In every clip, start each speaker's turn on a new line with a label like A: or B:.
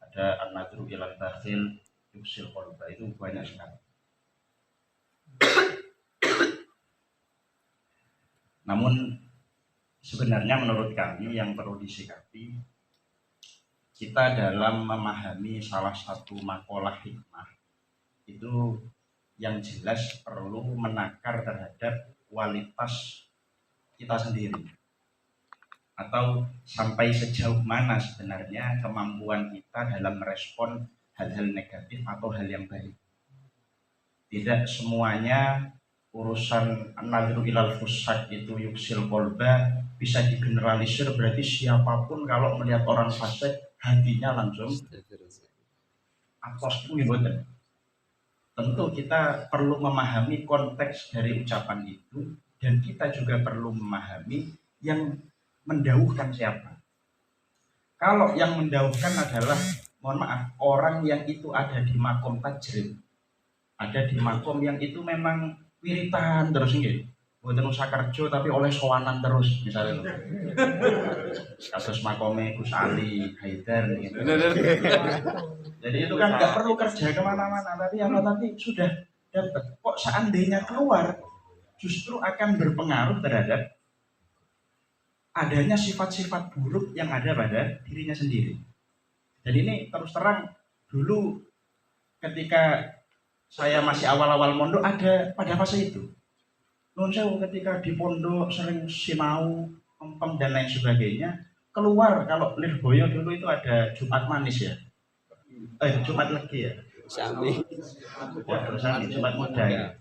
A: ada an-nadru ilal bakhil yuksil qalba, itu banyak sekali. Namun sebenarnya menurut kami yang perlu disikapi, kita dalam memahami salah satu makalah hikmah itu yang jelas perlu menakar terhadap kualitas kita sendiri, atau sampai sejauh mana sebenarnya kemampuan kita dalam merespon hal-hal negatif atau hal yang baik. Tidak semuanya urusan an-nadru ilal fusaq itu yuksil qalba bisa digeneralisir, berarti siapapun kalau melihat orang fasik hatinya langsung atos gitu. Tentu kita perlu memahami konteks dari ucapan itu, dan kita juga perlu memahami yang mendauhkan siapa. Kalau yang mendauhkan adalah, mohon maaf, orang yang itu ada di makom tajrid, ada di makom yang itu memang wiritan terus nggih. Mboten usah kerja tapi oleh sowanan terus misalnya. Kasus makome Gus Ali, Haidar gitu. Jadi itu kan nggak perlu kerja kemana-mana, tapi sudah dapat. Kok seandainya keluar justru akan berpengaruh terhadap adanya sifat-sifat buruk yang ada pada dirinya sendiri. Jadi ini terus terang, dulu ketika saya masih awal-awal mondok ada pada fase itu. Nun sewu ketika di pondok sering sinau, empem dan lain sebagainya, keluar kalau Lirboyo dulu itu ada Jumat manis ya. Jumat legi ya.
B: Sami.
A: Jumat muda ya.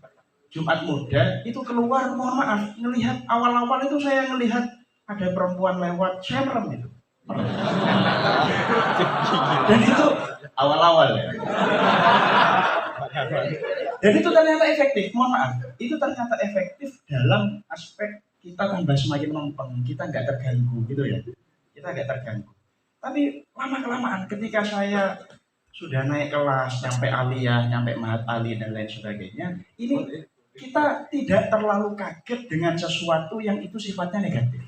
A: Jumat muda itu keluar, mohon maaf, ngelihat awal-awal itu saya ngelihat ada perempuan lewat, saya merem itu. Dan itu awal-awal ya. Dan itu ternyata efektif, mohon maaf. Itu ternyata efektif dalam aspek kita tambah semakin mempeng, kita nggak terganggu gitu ya. Kita nggak terganggu. Tapi lama-kelamaan ketika saya sudah naik kelas, nyampe aliyah, nyampe mahat ali dan lain sebagainya, ini kita tidak terlalu kaget dengan sesuatu yang itu sifatnya negatif.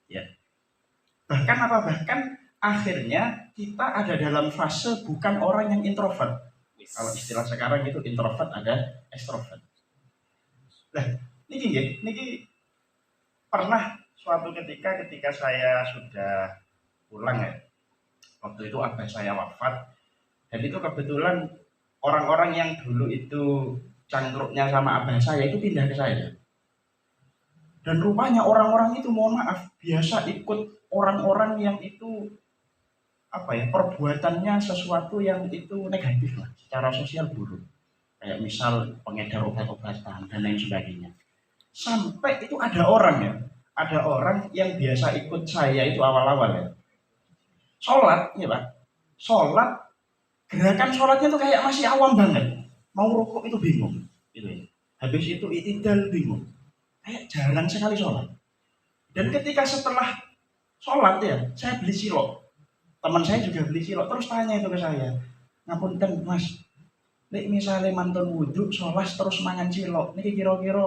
A: Ya. Bahkan akhirnya kita ada dalam fase bukan orang yang introvert. Kalau istilah sekarang itu introvert, ada extrovert. Nah, niki pernah suatu ketika saya sudah pulang ya. Waktu itu abah saya wafat, dan itu kebetulan orang-orang yang dulu itu cangkruknya sama abah saya itu pindah ke saya. Dan rupanya orang-orang itu, mohon maaf, biasa ikut orang-orang yang itu perbuatannya sesuatu yang itu negatif lah, secara sosial buruk. Kayak misal pengedar obat-obatan dan lain sebagainya. Sampai itu ada orang yang biasa ikut saya itu awal-awal ya. Sholat, ya Pak. Sholat, gerakan sholatnya tuh kayak masih awam banget. Mau rukuk itu bingung, gitu ya. Habis itu i'tidal bingung. Kayak jarang sekali sholat. Dan ketika setelah sholat ya, saya beli silok. Teman saya juga beli silok, terus tanya itu ke saya, ngapunten Mas, nek misalnya mantun wudhu, sholat terus mangan cilok, niki kira-kira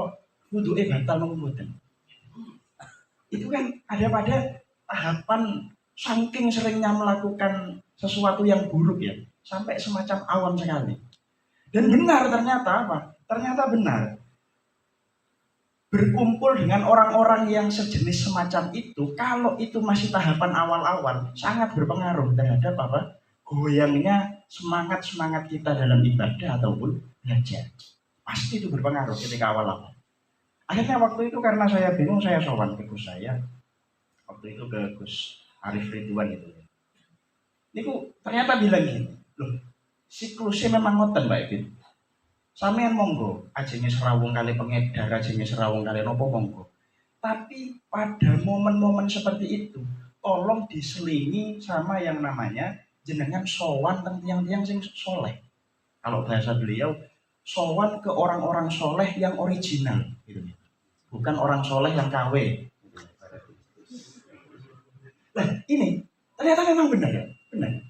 A: wudhuke batal napa mboten? Itu kan ada pada tahapan saking seringnya melakukan sesuatu yang buruk ya, sampai semacam awam sekali. Dan benar ternyata apa? Ternyata benar. Berkumpul dengan orang-orang yang sejenis semacam itu, kalau itu masih tahapan awal-awal, sangat berpengaruh terhadap goyangnya semangat kita dalam ibadah ataupun belajar. Pasti itu berpengaruh ketika awal-awal. Akhirnya waktu itu karena saya bingung, saya sowan ke Gus saya. Waktu itu ke Gus Arif Ridwan itu. Niku ternyata bilang gini, loh, siklusnya memang ngoten Mbak Ibin. Sampeyan monggo, ajenge serawung kali pengedar, ajenge serawung kali nopo monggo. Tapi pada momen-momen seperti itu, tolong diselingi sama yang namanya jenengan sowan teng tiang-tiang sing soleh. Kalau bahasa beliau, sowan ke orang-orang soleh yang original, gitu. Bukan orang soleh yang KW. Nah ini ternyata memang benar ya, benar.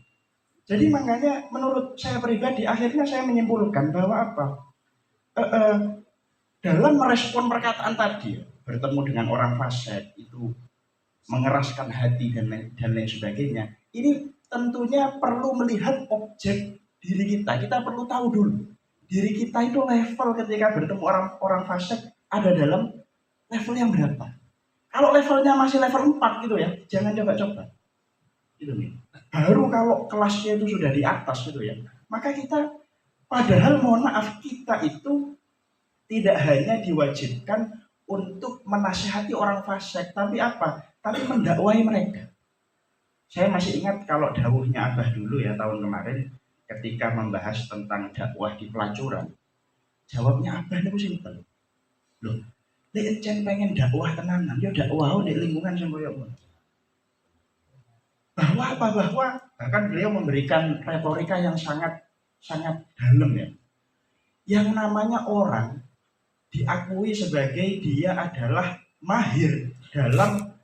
A: Jadi makanya menurut saya pribadi akhirnya saya menyimpulkan bahwa dalam merespon perkataan tadi, bertemu dengan orang fasik itu mengeraskan hati dan lain sebagainya, ini tentunya perlu melihat objek diri kita. Kita perlu tahu dulu diri kita itu level ketika bertemu orang fasik ada dalam level yang berapa. Kalau levelnya masih level 4 gitu ya, jangan coba-coba. Gitu nih. Baru kalau kelasnya itu sudah di atas gitu ya, maka kita, padahal mohon maaf, kita itu tidak hanya diwajibkan untuk menasihati orang fasik, tapi apa? Tapi mendakwai mereka. Saya masih ingat kalau dawuhnya Abah dulu ya tahun kemarin ketika membahas tentang dakwah di pelacuran. Jawabnya Abah itu simpel. Loh, nek encen pengen dakwah tenanan, ya dakwah di lingkungan sing koyo ngono. Bahwa apa? Bahwa bahkan beliau memberikan retorika yang sangat dalam ya. Yang namanya orang diakui sebagai dia adalah mahir dalam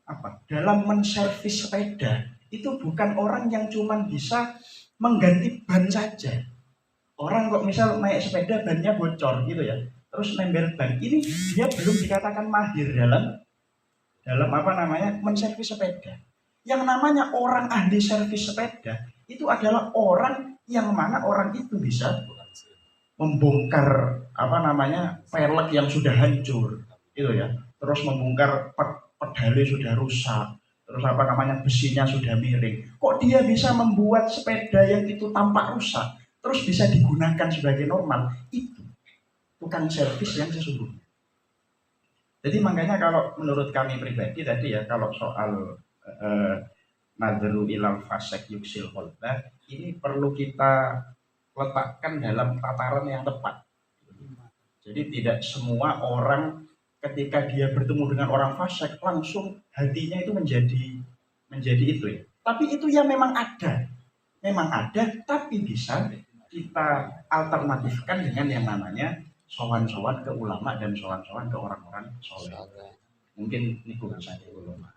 A: apa? Dalam menservis sepeda. Itu bukan orang yang cuma bisa mengganti ban saja. Orang kok misal naik sepeda bannya bocor gitu ya, terus nempel ban, ini dia belum dikatakan mahir dalam apa namanya menservis sepeda. Yang namanya orang ahli servis sepeda itu adalah orang yang mana orang itu bisa membongkar apa namanya velg yang sudah hancur gitu ya, terus membongkar pedalnya sudah rusak, terus apa namanya besinya sudah miring. Kok dia bisa membuat sepeda yang itu tampak rusak terus bisa digunakan sebagai normal? Itu tukang servis yang sesungguhnya. Jadi makanya kalau menurut kami pribadi tadi ya, kalau soal nadru ilal fasek yuksil kolba, ini perlu kita letakkan dalam tataran yang tepat. Jadi tidak semua orang ketika dia bertemu dengan orang fasik langsung hatinya itu menjadi itu ya. Tapi itu ya memang ada, tapi bisa kita alternatifkan dengan yang namanya sowan-sowan ke ulama dan sowan-sowan ke orang-orang soleh. Mungkin ini kurang saja ulama.